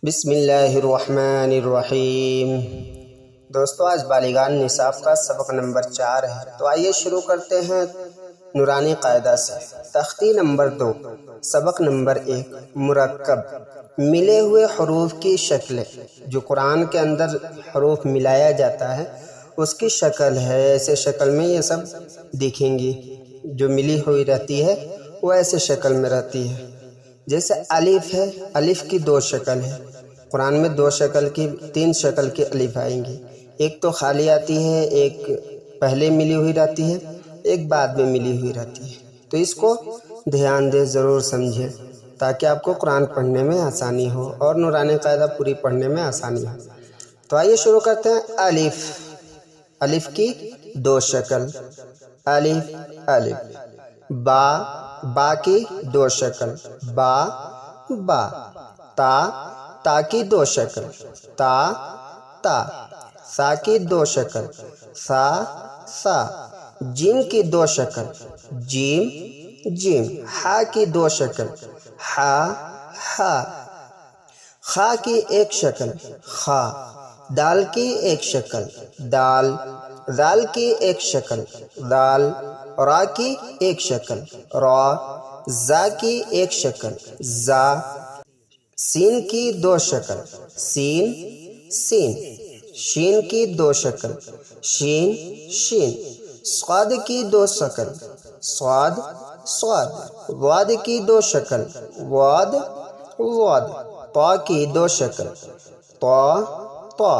بسم اللہ الرحمن الرحیم۔ دوستو، آج بالغان نصاب کا سبق نمبر 4 ہے، تو آئیے شروع کرتے ہیں نورانی قاعدہ سے۔ تختی نمبر 2، سبق نمبر 1، مرکب، ملے ہوئے حروف کی شکلیں۔ جو قرآن کے اندر حروف ملایا جاتا ہے اس کی شکل ہے، ایسے شکل میں یہ سب دکھیں گی۔ جو ملی ہوئی رہتی ہے وہ ایسے شکل میں رہتی ہے۔ جیسے الف ہے، الف کی 2 شکل ہے۔ قرآن میں 3 شکل کی الف آئیں گی۔ ایک تو خالی آتی ہے، ایک پہلے ملی ہوئی رہتی ہے، ایک بعد میں ملی ہوئی رہتی ہے۔ تو اس کو دھیان دے، ضرور سمجھیں تاکہ آپ کو قرآن پڑھنے میں آسانی ہو اور نورانی قاعدہ پوری پڑھنے میں آسانی ہو۔ تو آئیے شروع کرتے ہیں۔ الف، الف کی 2 شکل، الف الف۔ با، با کی 2 شکل، با با۔ تا، تا کی 2 شکل، تا تا۔ سا کی 2 شکل، سا سا۔ جیم کی 2 شکل، جیم جیم۔ ہا کی 2 شکل، ہا ہا۔ خا کی 1 شکل، خا۔ دال کی 1 شکل، دال۔ ذال کی 1 شکل، ذال۔ را کی 1 شکل، را۔ زا کی 1 شکل، زا۔ سین کی 2 شکل، سین سین۔ شین کی 2 شکل، شین شین۔ صاد کی 2 شکل، صاد صاد۔ ضاد کی 2 شکل، ضاد ضاد۔ طا کی 2 شکل، طا طا۔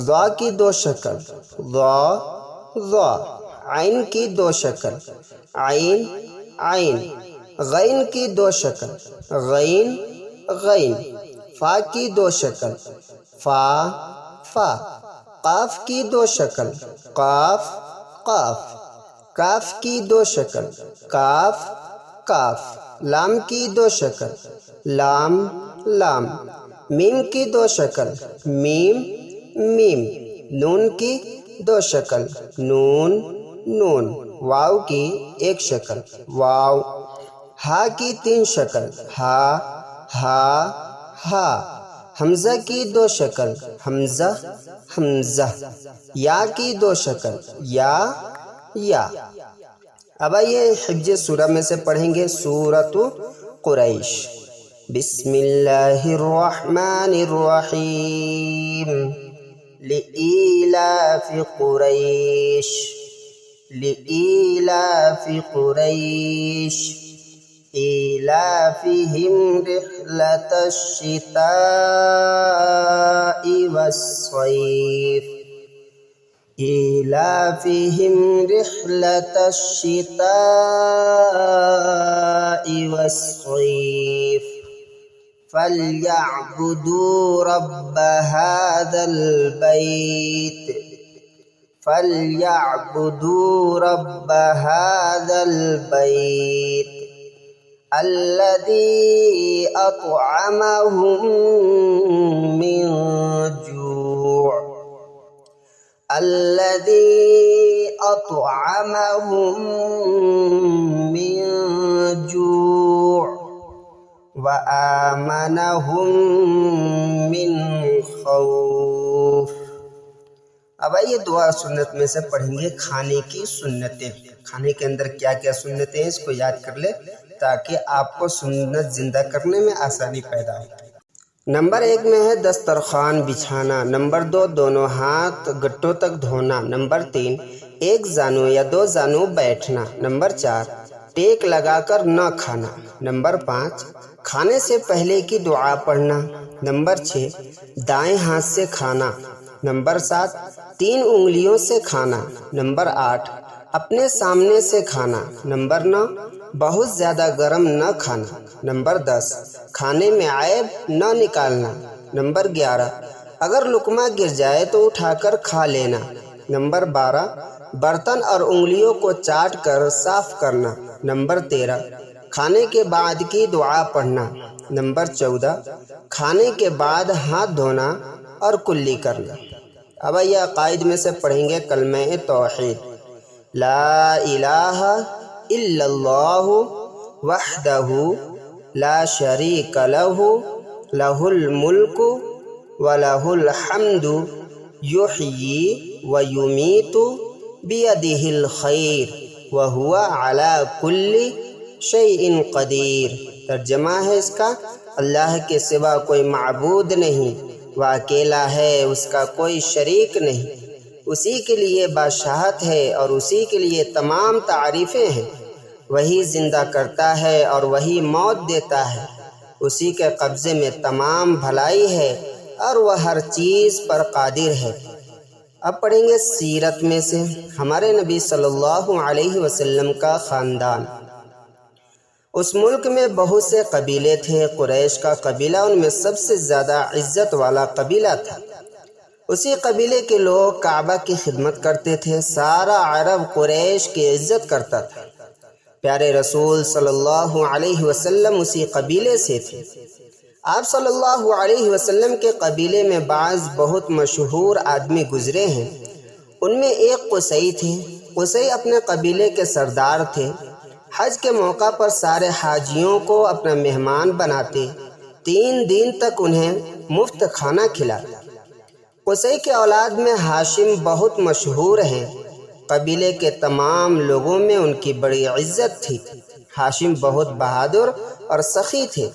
ظا کی 2 شکل، ظا ظا۔ عین کی 2 شکل، عین عین۔ غین کی 2 شکل، غین غین۔ فا کی 2 شکل، فا فا۔ قاف کی 2 شکل، قاف قاف۔ کاف کی 2 شکل، کاف کاف۔ لام کی 2 شکل، لام لام۔ میم کی 2 شکل، میم میم۔ نون کی 2 شکل، نون نون۔ واو کی 1 شکل، واو۔ ہا کی 3 شکل، ہا ہا ہا۔ حمزہ کی 2 شکل، حمزہ حمزہ۔ یا کی 2 شکل، یا یا۔ اب آئیے حفظ سورہ میں سے پڑھیں گے سورۃ قریش۔ بسم اللہ الرحمن الرحیم۔ لإیلاف قریش، لإیلاف قریش إيلافهم رحلة الشتاء والصيف، إيلافهم رحلة الشتاء والصيف فليعبدوا رب هذا البيت، فليعبدوا رب هذا البيت الذي أطعمهم من جوع، الذي أطعمهم من جوع وآمنهم من خوف۔ اب آئیے دعا سنت میں سے پڑھیں گے کھانے کی سنتیں۔ کھانے کے اندر کیا کیا سنتیں ہیں اس کو یاد کر لے تاکہ آپ کو سنت زندہ کرنے میں آسانی پیدا ہو۔ نمبر 1 میں ہے دسترخوان بچھانا۔ نمبر 2، دونوں ہاتھ گٹوں تک دھونا۔ نمبر 3، 1 زانو یا 2 زانو بیٹھنا۔ نمبر 4، ٹیک لگا کر نہ کھانا۔ نمبر 5، کھانے سے پہلے کی دعا پڑھنا۔ نمبر 6، دائیں ہاتھ سے کھانا۔ نمبر 7، 3 انگلیوں سے کھانا۔ نمبر 8، اپنے سامنے سے کھانا۔ نمبر 9، بہت زیادہ گرم نہ کھانا۔ نمبر 10، کھانے میں عیب نہ نکالنا۔ نمبر 11، اگر لقمہ گر جائے تو اٹھا کر کھا لینا۔ نمبر 12، برتن اور انگلیوں کو چاٹ کر صاف کرنا۔ نمبر 13، کھانے کے بعد کی دعا پڑھنا۔ نمبر 14، کھانے کے بعد ہاتھ دھونا اور کلی کرنا۔ اب یہ عقائد میں سے پڑھیں گے کلمہ توحید۔ لا الہ الا اللہ وحدہ لا شریک لہ لہ الملک ولہ الحمد یحیی ویمیت بیدہ الخیر وہو علی کل شیء قدیر۔ ترجمہ ہے اس کا، اللہ کے سوا کوئی معبود نہیں، وہ اکیلا ہے، اس کا کوئی شریک نہیں، اسی کے لیے بادشاہت ہے اور اسی کے لیے تمام تعریفیں ہیں، وہی زندہ کرتا ہے اور وہی موت دیتا ہے، اسی کے قبضے میں تمام بھلائی ہے اور وہ ہر چیز پر قادر ہے۔ اب پڑھیں گے سیرت میں سے ہمارے نبی صلی اللہ علیہ وسلم کا خاندان۔ اس ملک میں بہت سے قبیلے تھے، قریش کا قبیلہ ان میں سب سے زیادہ عزت والا قبیلہ تھا۔ اسی قبیلے کے لوگ کعبہ کی خدمت کرتے تھے، سارا عرب قریش کی عزت کرتا تھا۔ پیارے رسول صلی اللہ علیہ وسلم اسی قبیلے سے تھے۔ آپ صلی اللہ علیہ وسلم کے قبیلے میں بعض بہت مشہور آدمی گزرے ہیں، ان میں ایک قصی تھے۔ قصی اپنے قبیلے کے سردار تھے۔ حج کے موقع پر سارے حاجیوں کو اپنا مہمان بناتے، 3 دن تک انہیں مفت کھانا کھلاتے۔ قصی کے اولاد میں ہاشم بہت مشہور ہیں، قبیلے کے تمام لوگوں میں ان کی بڑی عزت تھی۔ ہاشم بہت بہادر اور سخی تھے۔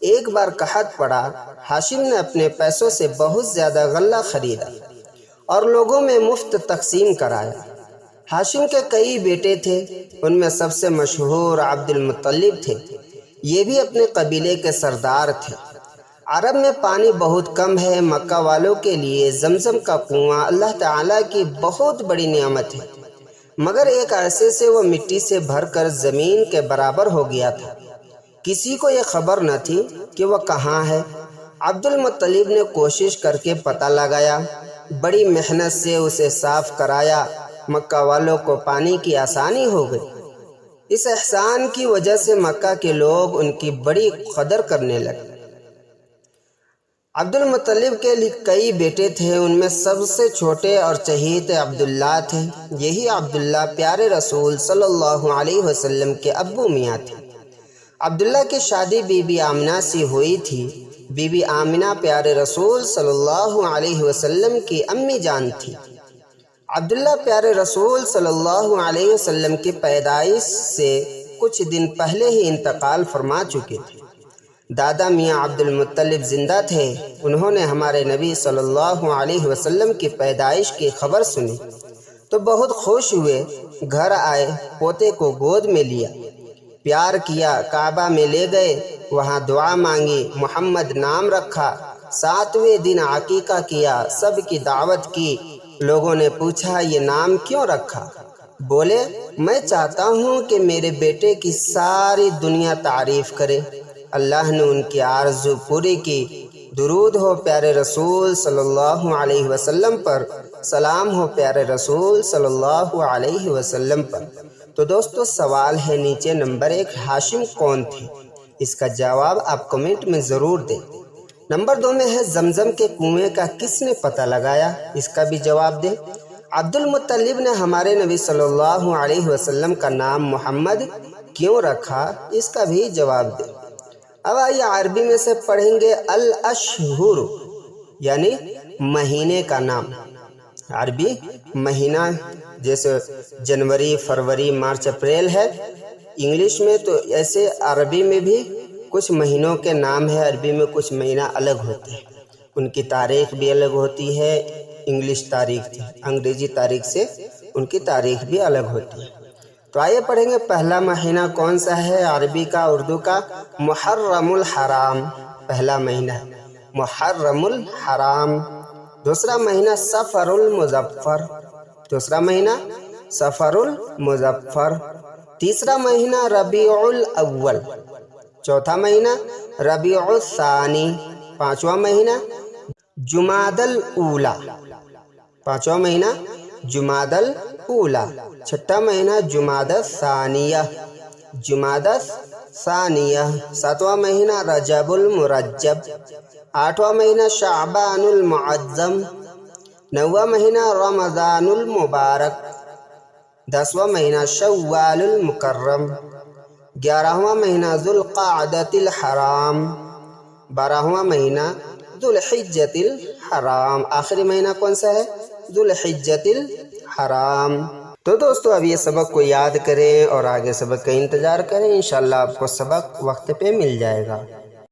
ایک بار قحط پڑا، ہاشم نے اپنے پیسوں سے بہت زیادہ غلہ خریدا اور لوگوں میں مفت تقسیم کرایا۔ ہاشم کے کئی بیٹے تھے، ان میں سب سے مشہور عبد المطلب تھے، یہ بھی اپنے قبیلے کے سردار تھے۔ عرب میں پانی بہت کم ہے، مکہ والوں کے لیے زمزم کا کنواں اللہ تعالیٰ کی بہت بڑی نعمت ہے، مگر ایک عرصے سے وہ مٹی سے بھر کر زمین کے برابر ہو گیا تھا۔ کسی کو یہ خبر نہ تھی کہ وہ کہاں ہے۔ عبد المطلب نے کوشش کر کے پتہ لگایا، بڑی محنت سے اسے صاف کرایا، مکہ والوں کو پانی کی آسانی ہو گئی۔ اس احسان کی وجہ سے مکہ کے لوگ ان کی بڑی قدر کرنے لگے۔ عبد المطلب کے کئی بیٹے تھے، ان میں سب سے چھوٹے اور چہیتے عبداللہ تھے۔ یہی عبداللہ پیارے رسول صلی اللہ علیہ وسلم کے ابو میاں تھے۔ عبداللہ کی شادی بی بی آمنہ سے ہوئی تھی۔ بی بی آمنہ پیارے رسول صلی اللہ علیہ وسلم کی امی جان تھی۔ عبداللہ پیارے رسول صلی اللہ علیہ وسلم کی پیدائش سے کچھ دن پہلے ہی انتقال فرما چکے تھے۔ دادا میاں عبد المطلب زندہ تھے۔ انہوں نے ہمارے نبی صلی اللہ علیہ وسلم کی پیدائش کی خبر سنی تو بہت خوش ہوئے، گھر آئے، پوتے کو گود میں لیا، پیار کیا، کعبہ میں لے گئے، وہاں دعا مانگی، محمد نام رکھا، 7ویں دن عقیقہ کیا، سب کی دعوت کی۔ لوگوں نے پوچھا یہ نام کیوں رکھا؟ بولے میں چاہتا ہوں کہ میرے بیٹے کی ساری دنیا تعریف کرے۔ اللہ نے ان کی آرزو پوری کی۔ درود ہو پیارے رسول صلی اللہ علیہ وسلم پر، سلام ہو پیارے رسول صلی اللہ علیہ وسلم پر۔ تو دوستو سوال ہے نیچے نمبر 1، ہاشم کون تھے؟ اس کا جواب آپ کمنٹ میں ضرور دیں۔ نمبر 2 میں ہے زمزم کے کنویں کا کس نے پتہ لگایا؟ اس کا بھی جواب دیں۔ عبد المطلب نے ہمارے نبی صلی اللہ علیہ وسلم کا نام محمد کیوں رکھا؟ اس کا بھی جواب دیں۔ اب آئیے عربی میں سے پڑھیں گے الاشہر یعنی مہینے کا نام۔ عربی مہینہ جیسے جنوری، فروری، مارچ، اپریل ہے انگلش میں، تو ایسے عربی میں بھی کچھ مہینوں کے نام ہے۔ عربی میں کچھ مہینہ الگ ہوتے ہیں، ان کی تاریخ بھی الگ ہوتی ہے، انگلش تاریخ انگریزی تاریخ سے ان کی تاریخ بھی الگ ہوتی ہے۔ تو آئیے پڑھیں گے پہلا مہینہ کون سا ہے عربی کا، اردو کا؟ محرم الحرام پہلا مہینہ ہے، محرم الحرام۔ دوسرا مہینہ صفر المظفر، دوسرا مہینہ صفر المظفر۔ تیسرا مہینہ ربیع الاول، چوتھا مہینہ ربیع الثانی، پانچواں مہینہ جمادی الاولی، پانچواں مہینہ جمادی الاولی۔ چھٹا مہینہ جمادی الثانیہ، جمادی الثانیہ۔ ساتواں مہینہ رجب المرجب، آٹھواں مہینہ شعبان المعظم، نواں مہینہ رمضان المبارک، 10واں مہینہ شوال المکرم، 11واں مہینہ ذوالقعدۃ الحرام، 12واں مہینہ ذوالحجۃ الحرام، آخری مہینہ کون سا ہے؟ ذوالحجۃ الحرام۔ تو دوستو اب یہ سبق کو یاد کریں اور آگے سبق کا انتظار کریں، انشاءاللہ آپ کو سبق وقت پہ مل جائے گا۔